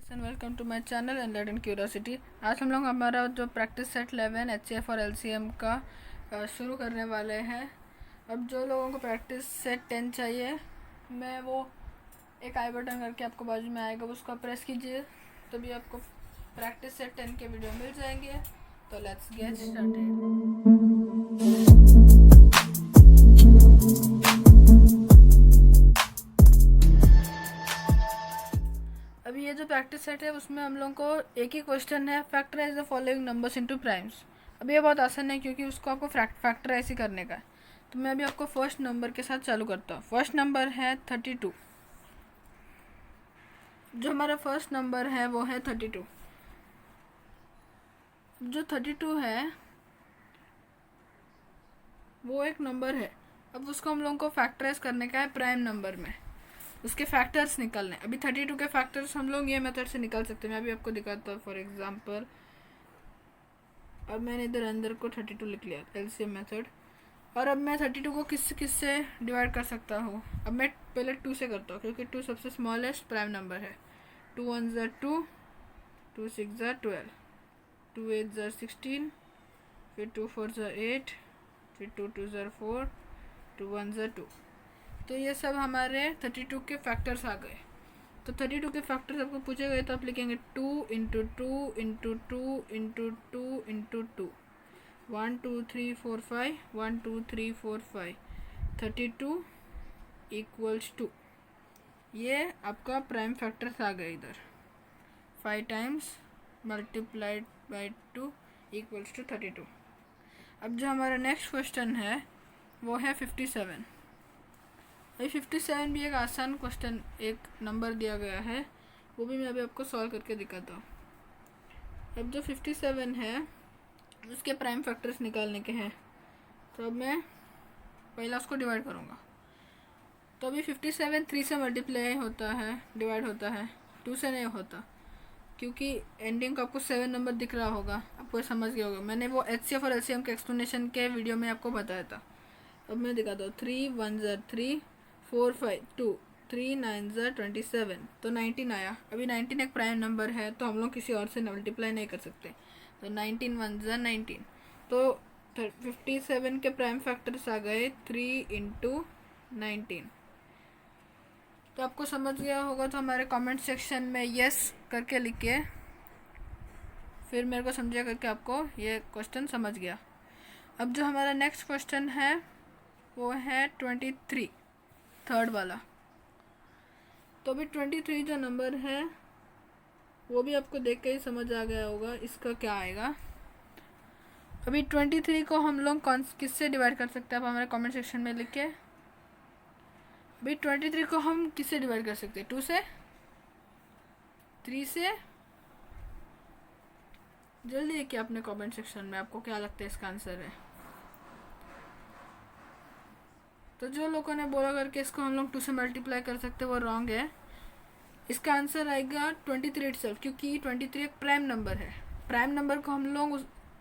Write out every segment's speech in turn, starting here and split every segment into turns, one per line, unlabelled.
And welcome to my channel and learn curiosity. आज हम लोग हमारा जो प्रैक्टिस सेट 11 एचसीएफ और एलसीएम का शुरू करने वाले हैं। अब जो लोगों को प्रैक्टिस सेट 10 चाहिए, मैं वो एक आई बटन करके आपको बाजू में आएगा, उसको प्रेस कीजिए तभी आपको प्रैक्टिस सेट 10 के वीडियो मिल जाएंगे। तो लेट्स गेट स्टार्टेड। अभी ये जो प्रैक्टिस सेट है उसमें हम लोगों को एक ही क्वेश्चन है, factorize the following numbers into primes. अभी ये बहुत आसान है क्योंकि उसको आपको फैक्टराइज ही करने का है। तो मैं अभी आपको फर्स्ट नंबर के साथ चालू करता हूँ। फर्स्ट नंबर है 32। जो हमारा फर्स्ट नंबर है वो है 32। जो 32 है वो एक नंबर है। अब उसको हम लोगों को फैक्टराइज करने का है प्राइम नंबर में, उसके फैक्टर्स निकलने। अभी 32 के फैक्टर्स हम लोग ये मेथड से निकाल सकते हैं। मैं अभी आपको दिखाता हूँ। फॉर एग्जांपल, अब मैंने इधर अंदर को 32 लिख लिया, एलसीएम मेथड। और अब मैं 32 को किस से डिवाइड कर सकता हूँ। अब मैं पहले 2 से करता हूँ क्योंकि 2 सबसे स्मॉलेस्ट प्राइम नंबर है। 2 1 ज़ा 2, 2 6 ज़ा 12, 2 8 ज़ा 16, फिर 2 4 ज़ा 8, फिर 2 2 ज़ा 4, 2 1 ज़ा 2। तो ये सब हमारे 32 के फैक्टर्स आ गए। तो 32 के फैक्टर्स आपको पूछे गए तो आप लिखेंगे 2 into 2 into 2 into 2 into 2, 1 2 3 4 5, 1 2 3 4 5, 32 equals 2। ये आपका प्राइम फैक्टर्स आ गए इधर। 5 times multiplied by 2 equals to 32। अब जो हमारा नेक्स्ट क्वेश्चन है वो है 57। अभी 57 भी एक आसान क्वेश्चन, एक नंबर दिया गया है, वो भी मैं अभी आपको सॉल्व करके दिखाता हूँ। अब जो 57 है उसके प्राइम फैक्टर्स निकालने के हैं। तो अब मैं पहला उसको डिवाइड करूँगा। तो अभी 57 3 से मल्टीप्लाई होता है, डिवाइड होता है, 2 से नहीं होता क्योंकि एंडिंग को आपको 7 नंबर दिख रहा होगा, आपको समझ गया होगा। मैंने वो एचसीएफ और एलसीएम के एक्सप्लेनेशन के वीडियो में आपको बताया था। अब मैं दिखाता हूँ। 3 1 ज़ा 3, 4 5 2, 3 9 ज़ा 27, तो 19 आया। अभी 19 एक प्राइम नंबर है तो हम लोग किसी और से मल्टीप्लाई नहीं कर सकते। तो 19 1 ज़ा 19, तो 57 के प्राइम फैक्टर्स आ गए 3 इंटू 19। तो आपको समझ गया होगा तो हमारे कमेंट सेक्शन में यस करके लिखिए, फिर मेरे को समझिए करके आपको ये क्वेश्चन समझ गया। अब जो हमारा नेक्स्ट क्वेश्चन है वो है 23, थर्ड वाला। तो अभी 23 जो नंबर है वो भी आपको देख के ही समझ आ गया होगा इसका क्या आएगा। अभी 23 को हम लोग किससे डिवाइड कर सकते हैं, आप हमारे कमेंट सेक्शन में लिखिए। अभी 23 को हम किससे डिवाइड कर सकते हैं? 2 से, 3 से। जल्दी लिखिए अपने कमेंट सेक्शन में आपको क्या लगता है इसका आंसर है। तो जो लोगों ने बोला करके इसको हम लोग 2 से मल्टीप्लाई कर सकते हैं वो रॉन्ग है। इसका आंसर आएगा 23 इटसेल्फ, क्योंकि 23 एक प्राइम नंबर है। प्राइम नंबर को हम लोग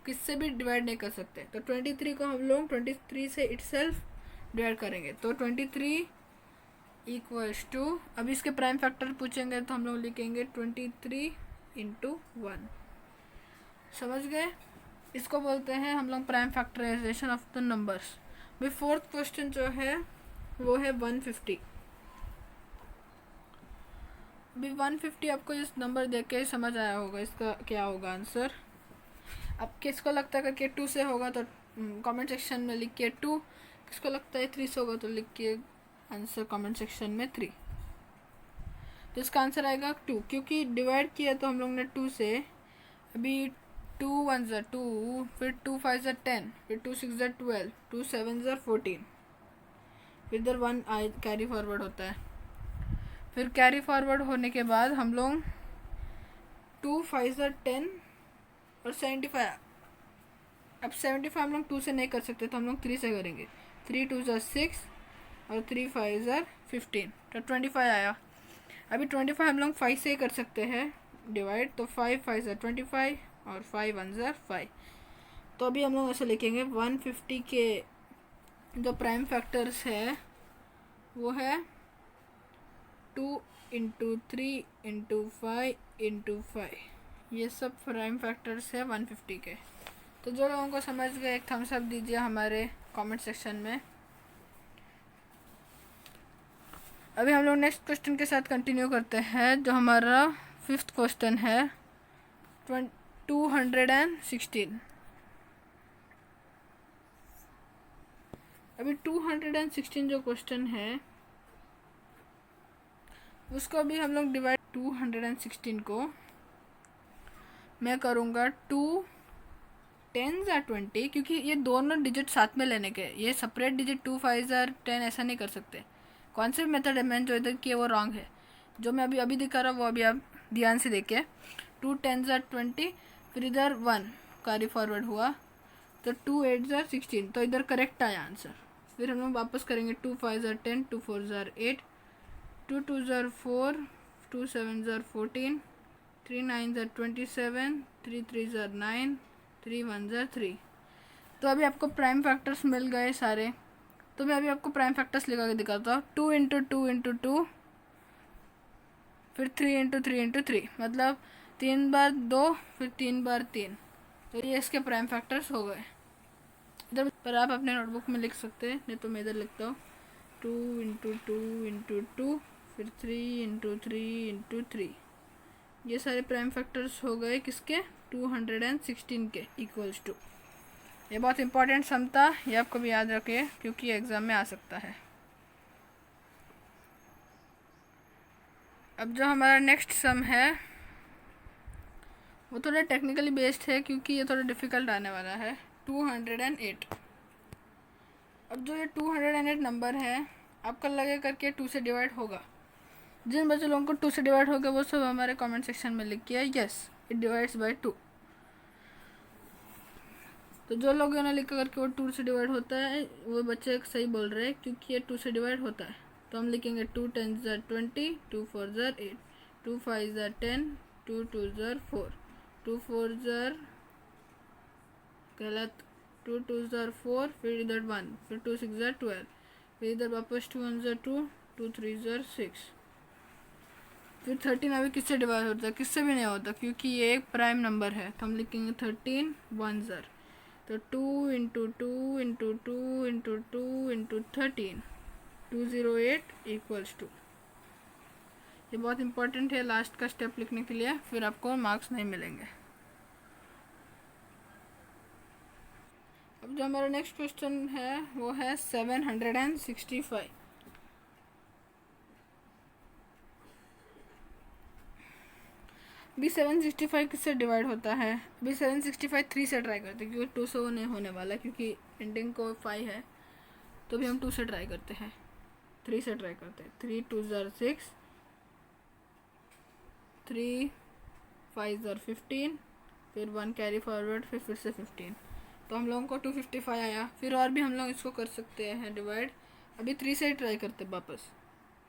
किससे भी डिवाइड नहीं कर सकते। तो 23 को हम लोग 23 से इटसेल्फ डिवाइड करेंगे। तो 23 इक्वल्स टू, अब इसके प्राइम फैक्टर पूछेंगे तो हम लोग लिखेंगे 23 इंटू 1। समझ गए? इसको बोलते हैं हम लोग prime factorization of the numbers. भाई फोर्थ क्वेश्चन जो है वो है 150। अभी 150 आपको इस नंबर देख के ही समझ आया होगा इसका क्या होगा आंसर। अब किसको लगता है करके 2 से होगा तो कमेंट सेक्शन में लिखिए 2। किसको लगता है 3 से होगा तो लिखिए आंसर कमेंट सेक्शन में 3। तो इसका आंसर आएगा 2, क्योंकि डिवाइड किया तो हम लोग ने 2 से। अभी 2 1 ज़ा 2, फिर 2 5 ज़ा 10, फिर 2 6 ज़ा 12, 2 7 ज़ा 14, फिर इधर 1 कैरी फॉरवर्ड होता है। फिर कैरी फॉरवर्ड होने के बाद हम लोग 2 5 ज़ा 10 और 75। अब 75 हम लोग 2 से नहीं कर सकते तो हम लोग 3 से करेंगे। 3 2 ज़ा 6 और 3 5 ज़ा 15, तो 25 आया। अभी 25 हम लोग 5 से ही कर सकते हैं डिवाइड, तो 5 5 ज़ा 25 और 5 1 ज़ा 5। तो अभी हम लोग ऐसे लिखेंगे 150 के जो प्राइम फैक्टर्स है वो है 2 इंटू 3 इंटू 5 इंटू 5, ये सब प्राइम फैक्टर्स है 150 के। तो जो लोगों को समझ गए एक थम्स अप दीजिए हमारे कमेंट सेक्शन में। अभी हम लोग नेक्स्ट क्वेश्चन के साथ कंटिन्यू करते हैं, जो हमारा 5th क्वेश्चन है 216। अभी 216 जो क्वेश्चन है उसको अभी हम लोग डिवाइड 216 को मैं करूँगा 2 10s are 20, क्योंकि ये दोनों डिजिट साथ में लेने के, ये सेपरेट डिजिट 2 5s are 10 ऐसा नहीं कर सकते। कौन से मेथड है मैंने जो इधर किया वो रॉन्ग है, जो मैं अभी दिखा रहा हूँ वो अभी आप ध्यान से देखिए। 2 10s are 20, फिर इधर 1 कैरी फॉरवर्ड हुआ तो 2 8s are 16, तो इधर करेक्ट आया आंसर। फिर हम लोग वापस करेंगे 2 5s are 10, 2 4s are 8, 2 2s are 4, 2 7s are 14, 3 9s are 27, 3 3s are 9, 3 1s are 3। तो अभी आपको प्राइम फैक्टर्स मिल गए सारे, तो मैं अभी आपको प्राइम फैक्टर्स लिखा के दिखाता हूँ। 2 इंटू 2 इंटू 2, फिर 3 इंटू 3 इंटू 3, मतलब 3 बार 2 फिर 3 बार 3, तो ये इसके प्राइम फैक्टर्स हो गए। इधर पर आप अपने नोटबुक में लिख सकते हैं, नहीं तो मैं इधर लिखता हूँ 2 इंटू 2 इंटू 2, फिर 3 इंटू 3 इंटू 3। ये सारे प्राइम फैक्टर्स हो गए किसके, 216 के इक्वल्स टू। ये बहुत इंपॉर्टेंट सम था, ये आपको भी याद रखिए क्योंकि एग्ज़ाम में आ सकता है। अब जो हमारा नेक्स्ट सम है वो थोड़ा टेक्निकली बेस्ड है, क्योंकि ये थोड़ा डिफ़िकल्ट आने वाला है। 208। अब जो ये 208 नंबर है आपका लगे करके 2 से डिवाइड होगा। जिन बच्चों लोगों को 2 से डिवाइड होगा वो सब हमारे कमेंट सेक्शन में लिखिए यस इट डिवाइड्स बाय 2। तो जो लोग ने लिखा करके वो 2 से डिवाइड होता है वो बच्चे सही बोल रहे हैं, क्योंकि ये 2 से डिवाइड होता है। तो हम लिखेंगे 2 10s are 20, 2 4s are 8, 2 5s are 10, 2 2s are 4, 2 4s are गलत, 2 2s are 4, फिर इधर 1, फिर 2 6s are 12, फिर इधर वापस 2 1s are 2, 2 3s are 6, फिर 13 अभी किससे डिवाइड होता है, किससे भी नहीं होता क्योंकि ये एक प्राइम नंबर है। तो हम लिखेंगे 13 1s are, तो 2 into 2 into 2 into 2 into 13, 208 equals to. ये बहुत इंपॉर्टेंट है लास्ट का स्टेप लिखने के लिए, फिर आपको मार्क्स नहीं मिलेंगे। अब जो हमारा नेक्स्ट क्वेश्चन है वो है 765। अभी 765 किससे डिवाइड होता है, अभी 765 3 से ट्राई करते हैं क्योंकि 2 से नहीं होने वाला, क्योंकि एंडिंग को 5 है। तो भी हम 2 से ट्राई करते हैं, 3 से ट्राई करते हैं। 3 2s are 6, 3 5s are 15, फिर 1 कैरी फॉरवर्ड, फिर से 15। तो हम लोगों को 255 आया। फिर और भी हम लोग इसको कर सकते हैं डिवाइड। अभी 3 से ट्राई करते वापस।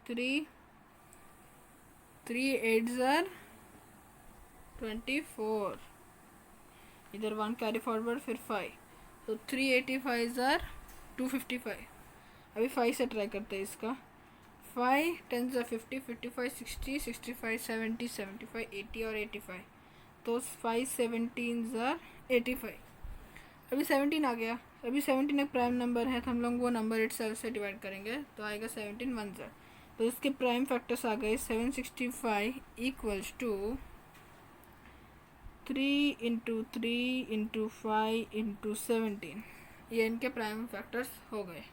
3 8s are 24, इधर 1 कैरी फॉरवर्ड, फिर 5, तो 385s are 255। अभी 5 से ट्राई करते हैं इसका। 5 10s are 50, 55 60, 65 70, 75 80 और 85, तो 5 17s are 85। अभी 17 आ गया। अभी 17 एक प्राइम नंबर है, तो हम लोग वो नंबर इटसेल्फ से डिवाइड करेंगे, तो आएगा 17 1s are। तो इसके प्राइम फैक्टर्स आ गए 765 equals to 3 into 3 into 5 into 17। ये इनके प्राइम फैक्टर्स हो गए।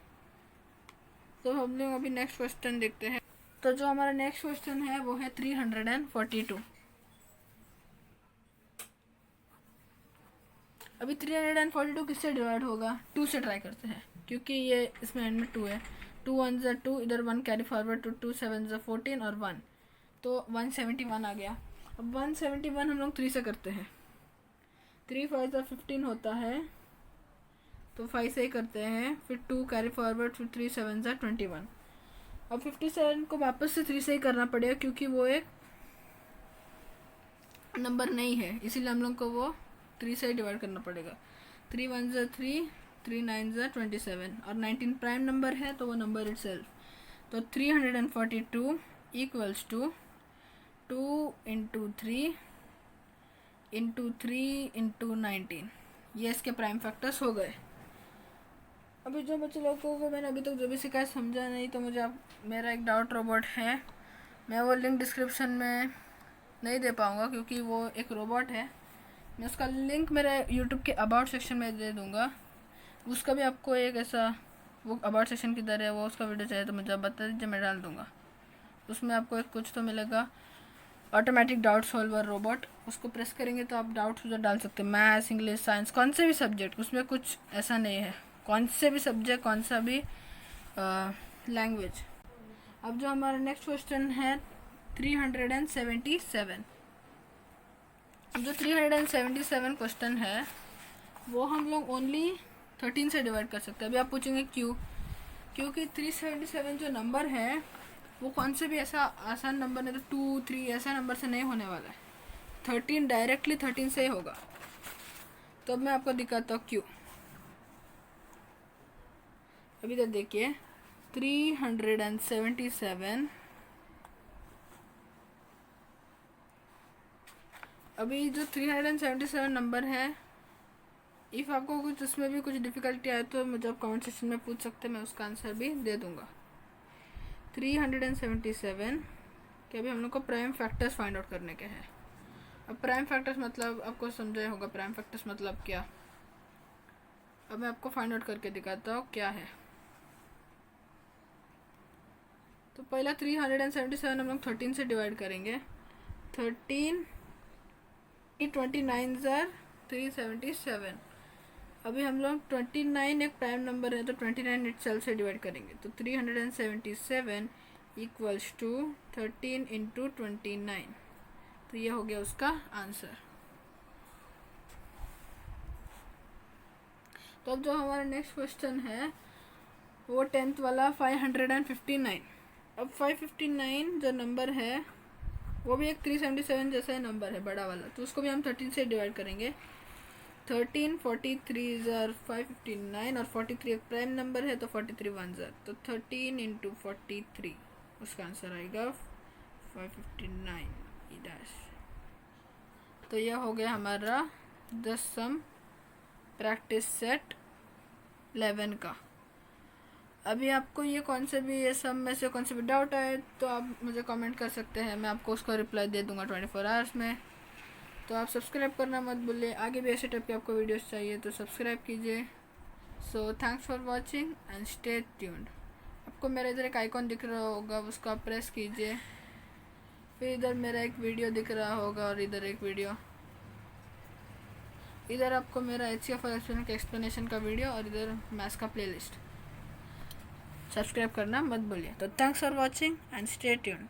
तो हम लोग अभी नेक्स्ट क्वेश्चन देखते हैं। तो जो हमारा नेक्स्ट क्वेश्चन है वो है 342। अभी 342 किससे डिवाइड होगा, 2 से ट्राई करते हैं क्योंकि ये इसमें एंड में 2 है। 2 1s are 2, इधर 1 carry forward to 2 7s are 14 और 1, तो 171 आ गया। अब 171 हम लोग 3 से करते हैं। 3 5s are 15 होता है, तो 5 से ही करते हैं, फिर 2 कैरी फॉरवर्ड, फिर 3 7s are 21। अब 57 को वापस से 3 से ही करना पड़ेगा क्योंकि वो एक नंबर नहीं है, इसीलिए हम लोग को वो 3 से ही डिवाइड करना पड़ेगा। 3 1s are 3, 3 9s are 27 और 19 प्राइम नंबर है तो वो नंबर इटसेल्फ। तो 342 equals to 2 into 3 into 3 into 19, ये इसके प्राइम फैक्टर्स हो गए। अभी जो बच्चे लोगों को मैंने अभी तक जो भी सिखाया समझा नहीं तो मुझे आप, मेरा एक डाउट रोबोट है, मैं वो लिंक डिस्क्रिप्शन में नहीं दे पाऊँगा क्योंकि वो एक रोबोट है। मैं उसका लिंक मेरे यूट्यूब के अबाउट सेक्शन में दे दूँगा। उसका भी आपको एक ऐसा वो अबाउट सेक्शन की तरह है, वो उसका वीडियो चाहिए तो मुझे बता दीजिए, मैं डाल दूँगा। उसमें आपको एक कुछ तो मिलेगा, ऑटोमेटिक डाउट सॉल्वर रोबोट, उसको प्रेस करेंगे तो आप डाउट्स उधर डाल सकते हैं, मैथ्स, इंग्लिश, साइंस, कौन से भी सब्जेक्ट, उसमें कुछ ऐसा नहीं है, कौन से भी सब्जेक्ट, कौन सा भी लैंग्वेज। अब जो हमारा नेक्स्ट क्वेश्चन है 377। अब जो 377 क्वेश्चन है वो हम लोग ओनली 13 से डिवाइड कर सकते हैं। अभी आप पूछेंगे क्यों? क्योंकि 377 जो नंबर है वो कौन से भी ऐसा आसान नंबर नहीं, तो 2, 3 ऐसा नंबर से नहीं होने वाला है, 13 डायरेक्टली 13 से ही होगा। तो अब मैं आपको दिखाता हूँ क्यों। अभी तक देखिए 377, अभी जो 377 नंबर है, इफ़ आपको कुछ उसमें भी कुछ डिफ़िकल्टी आए तो मुझे आप कमेंट सेक्शन में पूछ सकते हैं, मैं उसका आंसर भी दे दूँगा। 377 के अभी हम लोग को प्राइम फैक्टर्स फाइंड आउट करने के हैं। अब प्राइम फैक्टर्स मतलब आपको समझा होगा, प्राइम फैक्टर्स मतलब क्या। अब मैं आपको फाइंड आउट करके दिखाता हूँ क्या है। तो पहला 377 हम लोग 13 से डिवाइड करेंगे। 13 29 ज़र 377। अभी हम लोग 29 एक प्राइम नंबर है तो 29 इटसेल्फ से डिवाइड करेंगे, तो 377 इक्वल्स टू 13 इंटू 29, तो ये हो गया उसका आंसर। तो अब जो हमारा नेक्स्ट क्वेश्चन है वो 10th वाला 559। अब 559 जो नंबर है वो भी एक 377 जैसा ही नंबर है, बड़ा वाला, तो उसको भी हम 13 से डिवाइड करेंगे। 13 43 ज़र 559 और 43 एक प्राइम नंबर है तो 43 1 ज़र, तो 13 इंटू 43 उसका आंसर आएगा 559 ई डैश। तो यह हो गया हमारा 10 सम प्रैक्टिस सेट 11 का। अभी आपको ये कौन से भी ये सब में से कौन से भी डाउट आए तो आप मुझे कमेंट कर सकते हैं, मैं आपको उसका रिप्लाई दे दूंगा 24 आवर्स में। तो आप सब्सक्राइब करना मत भूलिए, आगे भी ऐसे टाइप के आपको वीडियोस चाहिए तो सब्सक्राइब कीजिए। So thanks for watching and stay tuned. आपको मेरा इधर एक आइकॉन दिख रहा होगा, उसको आप प्रेस कीजिए, फिर इधर मेरा एक वीडियो दिख रहा होगा और इधर एक वीडियो, इधर आपको मेरा HCF और एक्सप्लेनेशन का वीडियो और इधर मैथ्स का प्लेलिस्ट। सब्सक्राइब करना मत भूलिए। तो thanks for watching and stay tuned.